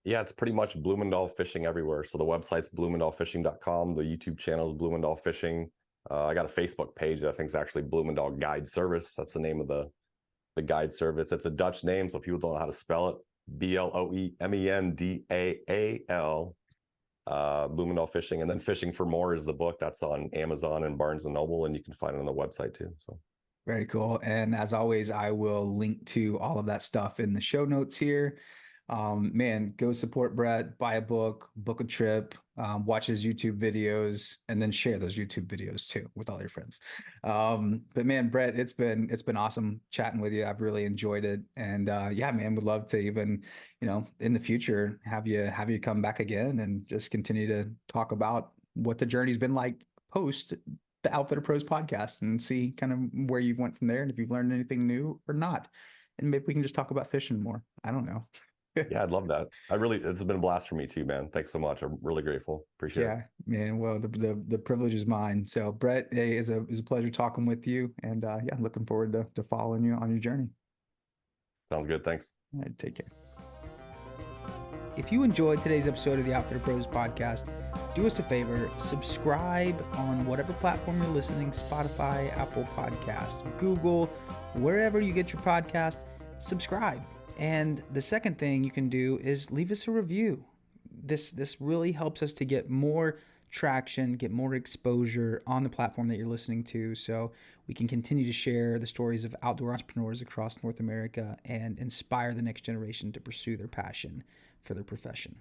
Yeah, it's pretty much Bloemendaal Fishing everywhere. So the website's bloemendaalfishing.com. The YouTube channel is Bloemendaal Fishing. I got a Facebook page that I think is actually Bloemendaal Guide Service. That's the name of the guide service. It's a Dutch name, so people don't know how to spell it. Bloemendaal, Bloemendaal Fishing. And then Fishing for More is the book that's on Amazon and Barnes and Noble, and you can find it on the website too. So Very cool. And as always, I will link to all of that stuff in the show notes here. Man, go support Brett, buy a book, book a trip, watch his YouTube videos, and then share those YouTube videos too with all your friends. But man, Brett, it's been awesome chatting with you. I've really enjoyed it. And yeah, man, would love to even, in the future have you come back again and just continue to talk about what the journey's been like post the Outfitter Pros podcast and see kind of where you went from there and if you've learned anything new or not. And maybe we can just talk about fishing more. I don't know. yeah, I'd love that. It's been a blast for me too, man. Thanks so much. I'm really grateful. Appreciate it. Yeah, man. Well, the privilege is mine. So, Brett, hey, is a pleasure talking with you, and yeah, looking forward to following you on your journey. Sounds good. Thanks. All right, take care. If you enjoyed today's episode of the Outfitter Pros podcast, do us a favor, subscribe on whatever platform you're listening, Spotify, Apple Podcast, Google, wherever you get your podcast, subscribe. And the second thing you can do is leave us a review. This really helps us to get more traction, get more exposure on the platform that you're listening to, so we can continue to share the stories of outdoor entrepreneurs across North America and inspire the next generation to pursue their passion for their profession.